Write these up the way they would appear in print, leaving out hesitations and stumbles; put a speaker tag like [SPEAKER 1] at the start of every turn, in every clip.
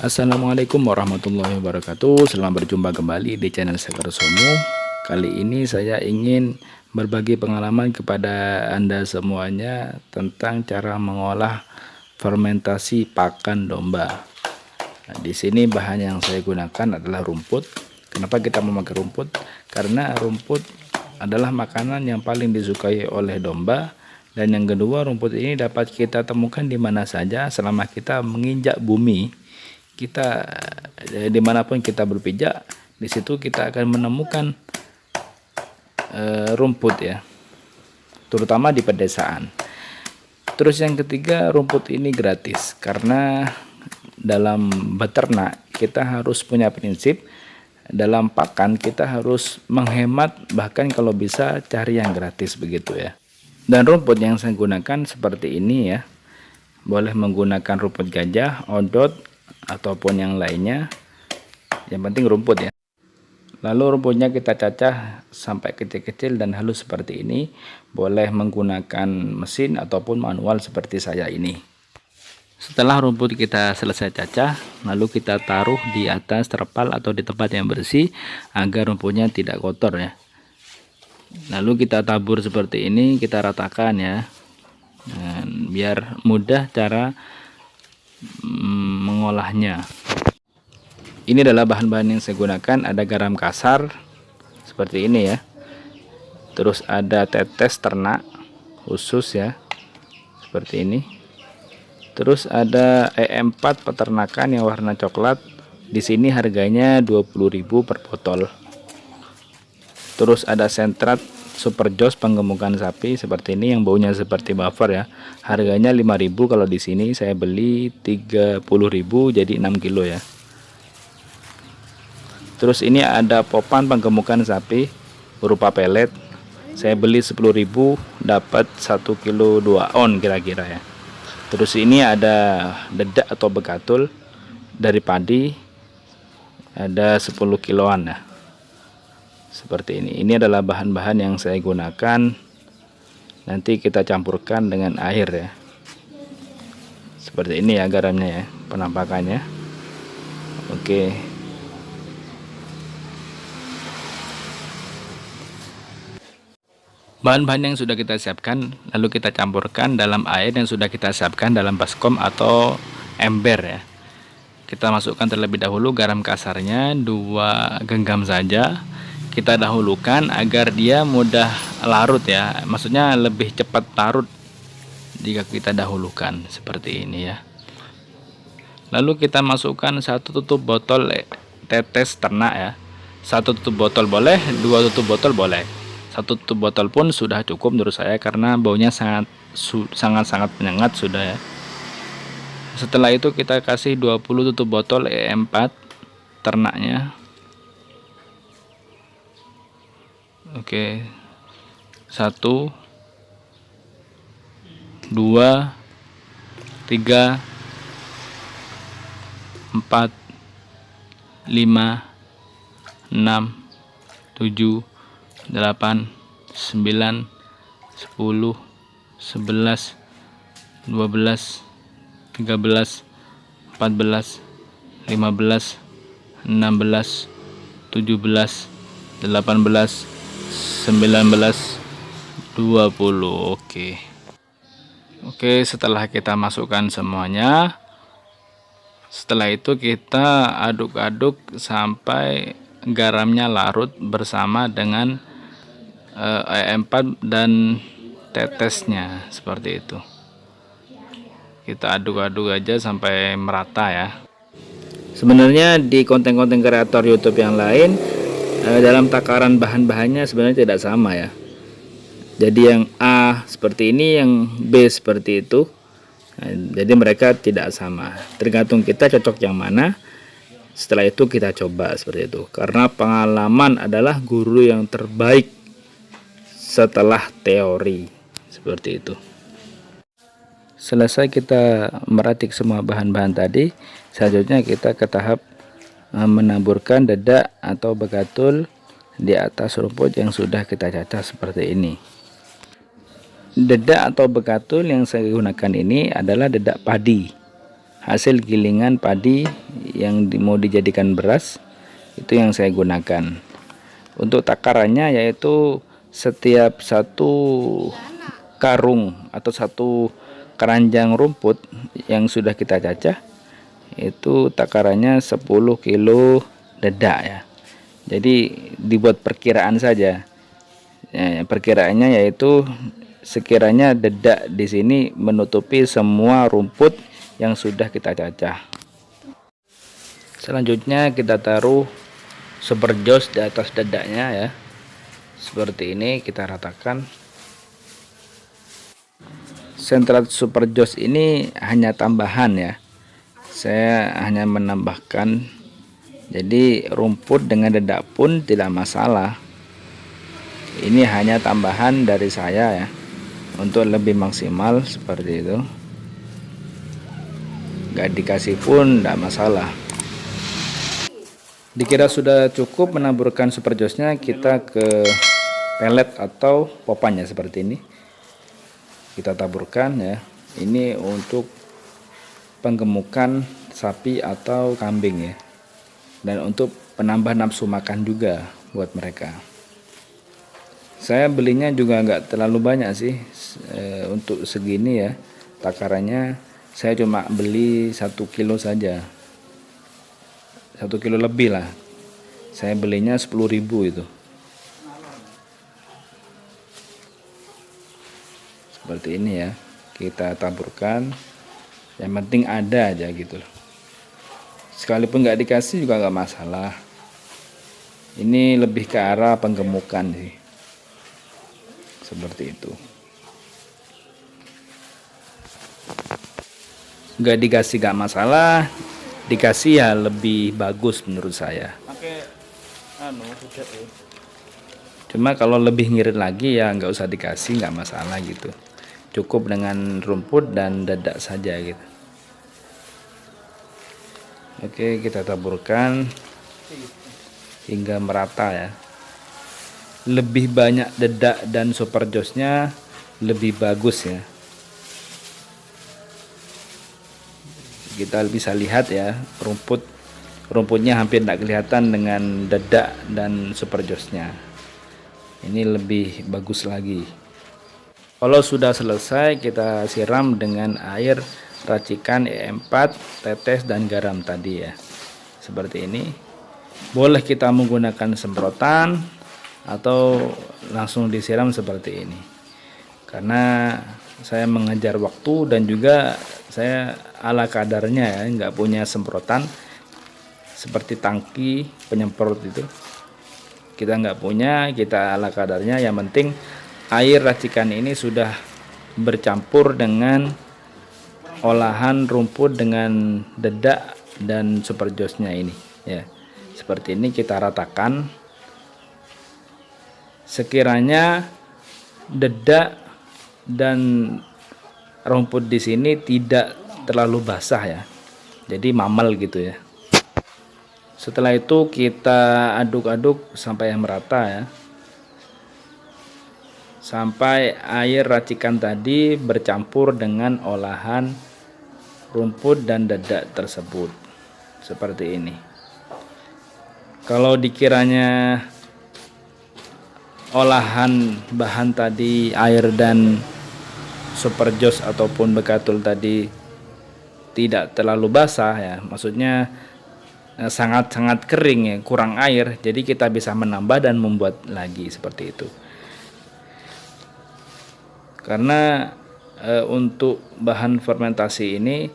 [SPEAKER 1] Assalamualaikum warahmatullahi wabarakatuh. Selamat berjumpa kembali di channel Sekar Somo. Kali ini saya ingin berbagi pengalaman kepada Anda semuanya tentang cara mengolah fermentasi pakan domba. Nah, di sini bahan yang saya gunakan adalah rumput. Kenapa kita memakai rumput? Karena rumput adalah makanan yang paling disukai oleh domba. Dan yang kedua, rumput ini dapat kita temukan di mana saja selama kita menginjak bumi. Kita dimanapun kita berpijak, di situ kita akan menemukan rumput ya, terutama di pedesaan. Terus yang ketiga, rumput ini gratis karena dalam beternak kita harus punya prinsip, dalam pakan kita harus menghemat, bahkan kalau bisa cari yang gratis begitu ya. Dan rumput yang saya gunakan seperti ini ya, boleh menggunakan rumput gajah, odot, ataupun yang lainnya, yang penting rumput ya. Lalu rumputnya kita cacah sampai kecil-kecil dan halus seperti ini. Boleh menggunakan mesin ataupun manual seperti saya ini. Setelah rumput kita selesai cacah, lalu kita taruh di atas terpal atau di tempat yang bersih agar rumputnya tidak kotor ya. Lalu kita tabur seperti ini, kita ratakan ya, dan biar mudah cara mengolahnya. Ini adalah bahan-bahan yang saya gunakan. Ada garam kasar seperti ini ya, terus ada tetes ternak khusus ya seperti ini, terus ada E4 peternakan yang warna coklat. Di sini harganya 20.000 per botol. Terus ada sentrat Super Jos penggemukan sapi seperti ini yang baunya seperti buffer ya. Harganya 5.000, kalau di sini saya beli 30.000 jadi 6 kilo ya. Terus ini ada popan penggemukan sapi berupa pelet. Saya beli 10.000 dapat 1 kilo 2 on kira-kira ya. Terus ini ada dedak atau begatul dari padi, ada 10 kiloan ya. Seperti ini. Ini adalah bahan-bahan yang saya gunakan. Nanti kita campurkan dengan air ya. Seperti ini ya garamnya ya, penampakannya. Oke. Bahan-bahan yang sudah kita siapkan lalu kita campurkan dalam air yang sudah kita siapkan dalam baskom atau ember ya. Kita masukkan terlebih dahulu garam kasarnya 2 genggam saja. Kita dahulukan agar dia mudah larut ya, maksudnya lebih cepat larut jika kita dahulukan seperti ini ya. Lalu kita masukkan 1 tutup botol tetes ternak ya. 1 tutup botol boleh, 2 tutup botol boleh. 1 tutup botol pun sudah cukup menurut saya karena baunya sangat menyengat sudah ya. Setelah itu kita kasih 20 tutup botol E4 ternaknya. Oke, 1, 2, 3, 4, 5, 6, 7, 8, 9, 10, 11, 12, 13, 14, 15, 16, 17, 18, 19, 20. Oke, setelah kita masukkan semuanya, setelah itu kita aduk-aduk sampai garamnya larut bersama dengan E4 dan tetesnya seperti itu. Kita aduk-aduk aja sampai merata ya. Sebenarnya di konten-konten kreator YouTube yang lain dalam takaran bahan-bahannya sebenarnya tidak sama ya. Jadi yang A seperti ini, yang B seperti itu. Jadi mereka tidak sama. Tergantung kita cocok yang mana. Setelah itu kita coba seperti itu. Karena pengalaman adalah guru yang terbaik setelah teori. Seperti itu. Selesai kita meracik semua bahan-bahan tadi, selanjutnya kita ke tahap menaburkan dedak atau begatul di atas rumput yang sudah kita cacah seperti ini. Dedak atau begatul yang saya gunakan ini adalah dedak padi. hasil gilingan padi yang mau dijadikan beras, itu yang saya gunakan. Untuk takarannya yaitu setiap satu karung atau satu keranjang rumput yang sudah kita cacah, itu takarannya 10 kilo dedak ya. Jadi dibuat perkiraan saja. Ya, perkiraannya yaitu sekiranya dedak di sini menutupi semua rumput yang sudah kita cacah. Selanjutnya kita taruh super jos di atas dedaknya ya. Seperti ini kita ratakan. Sentrat super jos ini hanya tambahan ya. Saya hanya menambahkan. Jadi rumput dengan dedak pun tidak masalah. Ini hanya tambahan dari saya ya, untuk lebih maksimal seperti itu. Gak dikasih pun tidak masalah. Dikira sudah cukup menaburkan super josnya, kita ke pelet atau popannya seperti ini. Kita taburkan ya. Ini untuk penggemukan sapi atau kambing ya. Dan untuk penambah nafsu makan juga buat mereka. Saya belinya juga nggak terlalu banyak sih, untuk segini ya. Takarannya saya cuma beli 1 kilo saja. 1 kilo lebih lah. Saya belinya 10.000 itu. Seperti ini ya. Kita taburkan. Yang penting ada aja gitu. Sekalipun nggak dikasih juga nggak masalah. Ini lebih ke arah penggemukan sih. Seperti itu. Nggak dikasih nggak masalah. Dikasih ya lebih bagus menurut saya. Cuma kalau lebih ngirit lagi ya nggak usah dikasih, nggak masalah gitu. Cukup dengan rumput dan dedak saja gitu. Oke, kita taburkan hingga merata ya. Lebih banyak dedak dan super josnya lebih bagus ya. Kita bisa lihat ya, rumputnya hampir tidak kelihatan dengan dedak dan super josnya. Ini lebih bagus lagi. Kalau sudah selesai, kita siram dengan air racikan E4, tetes dan garam tadi ya. Seperti ini. Boleh kita menggunakan semprotan atau langsung disiram seperti ini. Karena saya mengejar waktu dan juga saya ala kadarnya ya, nggak punya semprotan seperti tangki penyemprot itu. Kita nggak punya, kita ala kadarnya. Yang penting air racikan ini sudah bercampur dengan olahan rumput dengan dedak dan super josnya ini ya. Seperti ini kita ratakan. Sekiranya dedak dan rumput di sini tidak terlalu basah ya. Jadi mamel gitu ya. Setelah itu kita aduk-aduk sampai merata ya. Sampai air racikan tadi bercampur dengan olahan rumput dan dedak tersebut. Seperti ini. Kalau dikiranya olahan bahan tadi, air dan super jos ataupun bekatul tadi tidak terlalu basah ya, maksudnya sangat-sangat kering ya, kurang air, jadi kita bisa menambah dan membuat lagi seperti itu. Karena untuk bahan fermentasi ini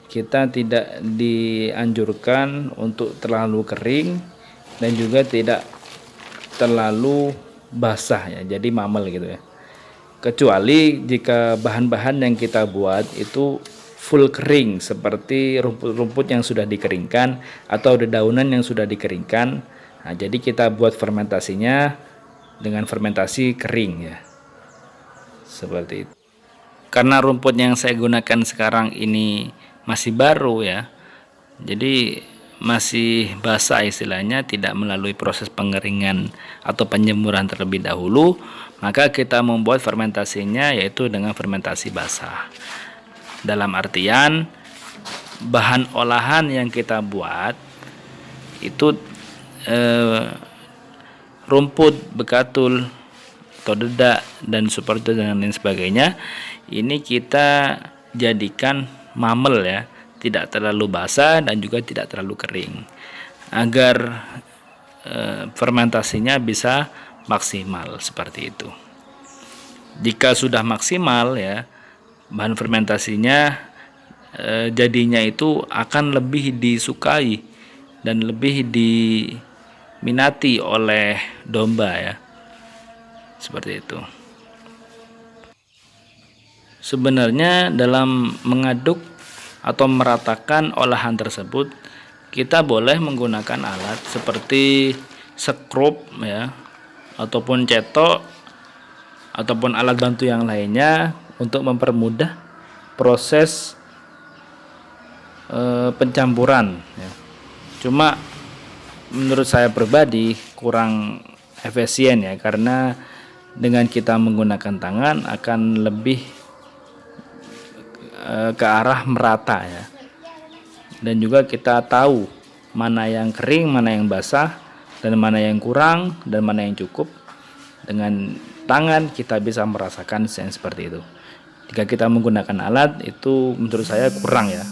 [SPEAKER 1] kita tidak dianjurkan untuk terlalu kering dan juga tidak terlalu basah ya, jadi mamel gitu ya. Kecuali jika bahan-bahan yang kita buat itu full kering seperti rumput-rumput yang sudah dikeringkan atau dedaunan yang sudah dikeringkan. Nah, jadi kita buat fermentasinya dengan fermentasi kering ya. Seperti itu. Karena rumput yang saya gunakan sekarang ini masih baru ya. Jadi masih basah istilahnya, tidak melalui proses pengeringan atau penjemuran terlebih dahulu, maka kita membuat fermentasinya yaitu dengan fermentasi basah. Dalam artian bahan olahan yang kita buat itu rumput, bekatul atau dedak dan seperti dan lain sebagainya, ini kita jadikan mamel ya, tidak terlalu basah dan juga tidak terlalu kering, agar fermentasinya bisa maksimal seperti itu. Jika sudah maksimal ya, bahan fermentasinya jadinya itu akan lebih disukai dan lebih diminati oleh domba ya, seperti itu. Sebenarnya dalam mengaduk atau meratakan olahan tersebut, kita boleh menggunakan alat seperti sekrup ya, ataupun cetok, ataupun alat bantu yang lainnya untuk mempermudah proses pencampuran ya. Cuma menurut saya pribadi kurang efisien ya, karena dengan kita menggunakan tangan akan lebih ke arah merata ya, dan juga kita tahu mana yang kering, mana yang basah, dan mana yang kurang dan mana yang cukup. Dengan tangan kita bisa merasakan yang seperti itu. Jika kita menggunakan alat, itu menurut saya kurang ya.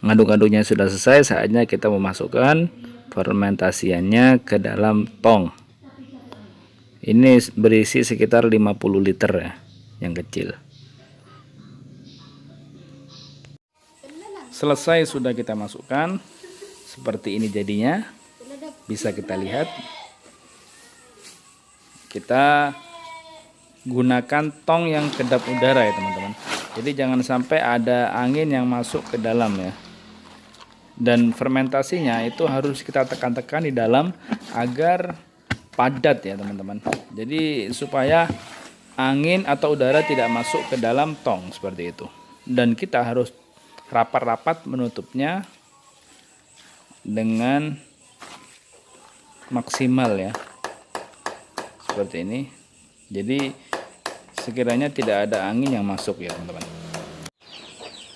[SPEAKER 1] Ngaduk-ngaduknya sudah selesai, saatnya kita memasukkan fermentasiannya ke dalam tong. Ini berisi sekitar 50 liter ya, yang kecil. Selesai sudah kita masukkan, seperti ini jadinya. Bisa kita lihat. Kita gunakan tong yang kedap udara ya teman-teman. Jadi jangan sampai ada angin yang masuk ke dalam ya. Dan fermentasinya itu harus kita tekan-tekan di dalam agar padat ya teman-teman. Jadi supaya angin atau udara tidak masuk ke dalam tong seperti itu. Dan kita harus rapat-rapat menutupnya dengan maksimal ya, seperti ini. Jadi sekiranya tidak ada angin yang masuk ya teman-teman.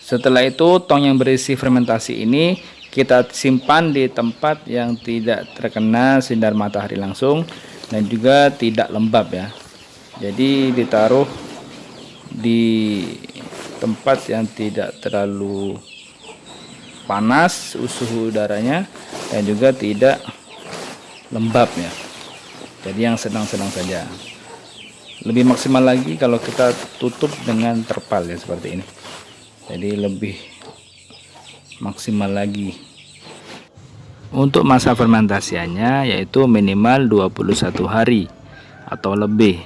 [SPEAKER 1] Setelah itu tong yang berisi fermentasi ini kita simpan di tempat yang tidak terkena sinar matahari langsung dan juga tidak lembab ya. Jadi ditaruh di tempat yang tidak terlalu panas suhu udaranya dan juga tidak lembab ya. Jadi yang sedang-sedang saja. Lebih maksimal lagi kalau kita tutup dengan terpal ya, seperti ini. Jadi lebih maksimal lagi. Untuk masa fermentasiannya yaitu minimal 21 hari atau lebih.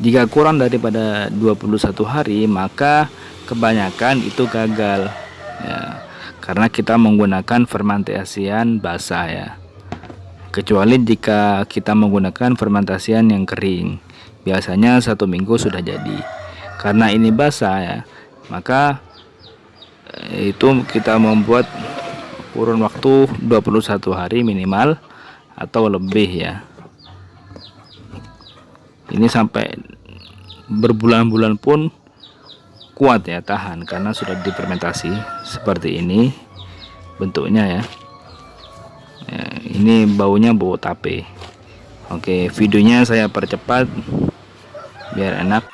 [SPEAKER 1] Jika kurang daripada 21 hari maka kebanyakan itu gagal ya, karena kita menggunakan fermentasian basah ya. Kecuali jika kita menggunakan fermentasian yang kering, biasanya 1 minggu sudah jadi. Karena ini basah ya, maka itu kita membuat kurun waktu 21 hari minimal atau lebih ya. Ini sampai berbulan-bulan pun kuat ya, tahan karena sudah difermentasi seperti ini bentuknya ya. Ini baunya bau tape. Oke, videonya saya percepat biar enak.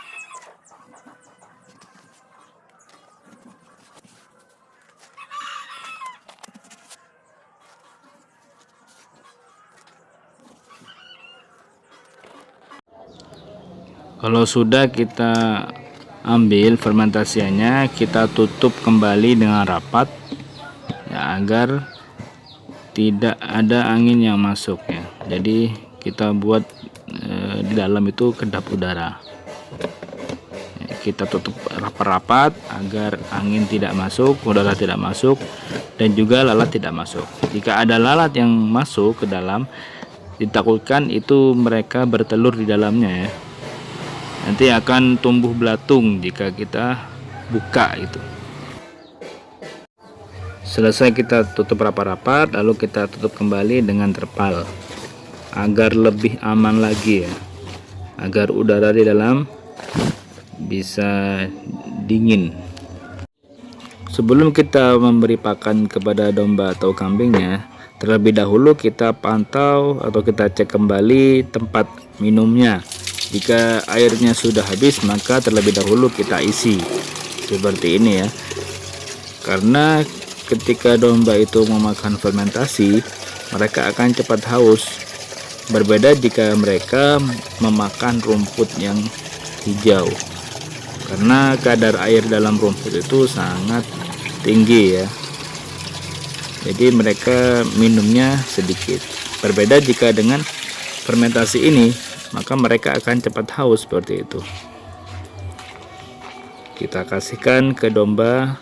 [SPEAKER 1] Kalau sudah kita ambil fermentasiannya, kita tutup kembali dengan rapat ya, agar tidak ada angin yang masuk ya. Jadi kita buat di dalam itu kedap udara ya, kita tutup rapat-rapat agar angin tidak masuk, udara tidak masuk, dan juga lalat tidak masuk. Jika ada lalat yang masuk ke dalam, ditakutkan itu mereka bertelur di dalamnya ya. Nanti akan tumbuh belatung jika kita buka itu. Selesai kita tutup rapat-rapat, lalu kita tutup kembali dengan terpal agar lebih aman lagi ya, agar udara di dalam bisa dingin. Sebelum kita memberi pakan kepada domba atau kambingnya, terlebih dahulu kita pantau atau kita cek kembali tempat minumnya. Jika airnya sudah habis, maka terlebih dahulu kita isi seperti ini ya. Karena ketika domba itu memakan fermentasi, mereka akan cepat haus. Berbeda jika mereka memakan rumput yang hijau, karena kadar air dalam rumput itu sangat tinggi ya. Jadi mereka minumnya sedikit. Berbeda jika dengan fermentasi ini, maka mereka akan cepat haus seperti itu. Kita kasihkan ke domba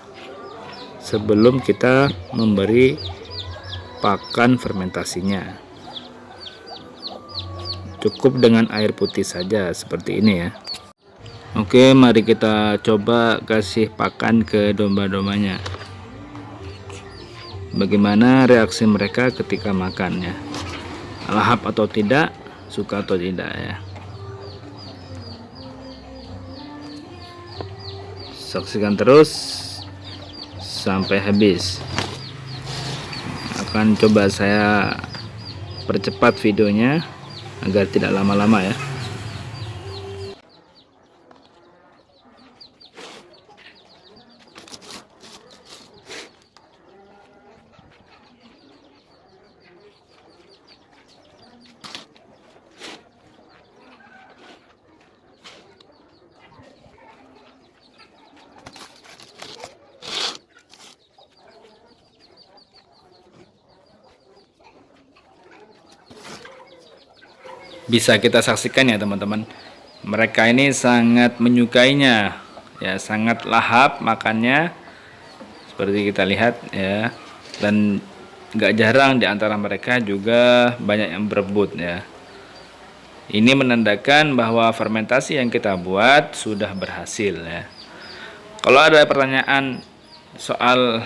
[SPEAKER 1] sebelum kita memberi pakan fermentasinya. Cukup dengan air putih saja seperti ini ya. Oke, mari kita coba kasih pakan ke domba-dombanya. Bagaimana reaksi mereka ketika makannya? Lahap atau tidak, suka atau tidak ya. Saksikan terus sampai habis. Akan coba saya percepat videonya agar tidak lama-lama ya. Bisa kita saksikan ya teman-teman, mereka ini sangat menyukainya ya, sangat lahap makannya seperti kita lihat ya. Dan gak jarang di antara mereka juga banyak yang berebut ya. Ini menandakan bahwa fermentasi yang kita buat sudah berhasil ya. Kalau ada pertanyaan soal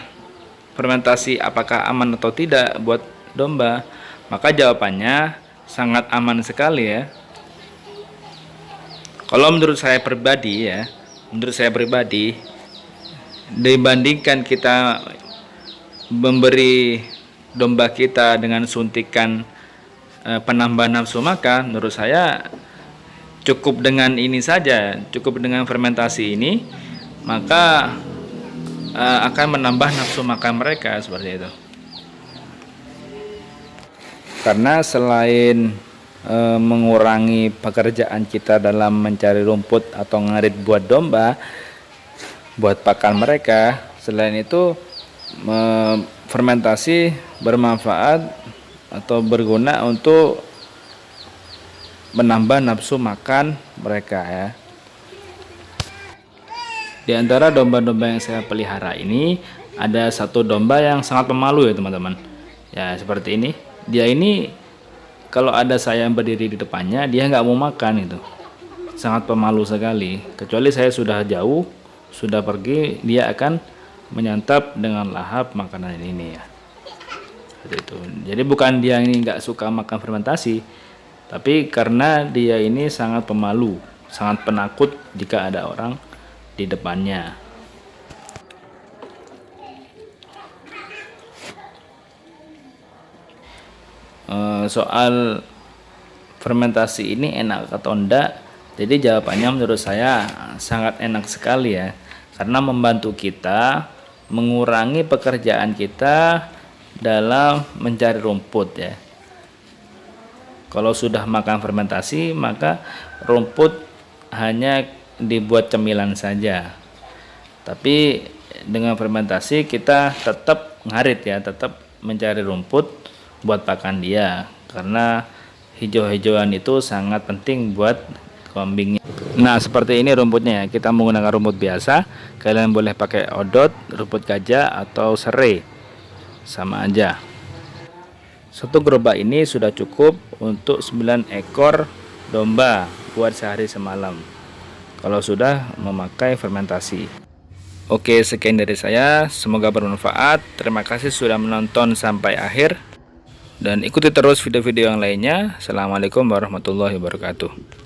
[SPEAKER 1] fermentasi apakah aman atau tidak buat domba, maka jawabannya sangat aman sekali ya. Kalau menurut saya pribadi ya, dibandingkan kita memberi domba kita dengan suntikan penambah nafsu makan, menurut saya cukup dengan ini saja, cukup dengan fermentasi ini, maka akan menambah nafsu makan mereka seperti itu. Karena selain mengurangi pekerjaan kita dalam mencari rumput atau ngarit buat domba, buat pakan mereka, selain itu fermentasi bermanfaat atau berguna untuk menambah nafsu makan mereka ya. Di antara domba-domba yang saya pelihara ini, ada satu domba yang sangat pemalu ya teman-teman. Ya seperti ini. Dia ini kalau ada saya yang berdiri di depannya, dia nggak mau makan itu. Sangat pemalu sekali. Kecuali saya sudah jauh, sudah pergi, dia akan menyantap dengan lahap makanan ini ya. Seperti itu. Jadi bukan dia ini nggak suka makan fermentasi, tapi karena dia ini sangat pemalu, sangat penakut jika ada orang di depannya. Soal fermentasi ini enak atau enggak, jadi jawabannya menurut saya sangat enak sekali ya, karena membantu kita mengurangi pekerjaan kita dalam mencari rumput ya. Kalau sudah makan fermentasi, maka rumput hanya dibuat cemilan saja, tapi dengan fermentasi kita tetap ngarit ya, tetap mencari rumput buat pakan dia, karena hijau-hijauan itu sangat penting buat kambingnya. Nah seperti ini rumputnya ya, kita menggunakan rumput biasa, kalian boleh pakai odot, rumput gajah atau serai, sama aja. Satu gerobak ini sudah cukup untuk 9 ekor domba buat sehari semalam kalau sudah memakai fermentasi. Oke, sekian dari saya, semoga bermanfaat. Terima kasih sudah menonton sampai akhir. Dan ikuti terus video-video yang lainnya. Assalamualaikum warahmatullahi wabarakatuh.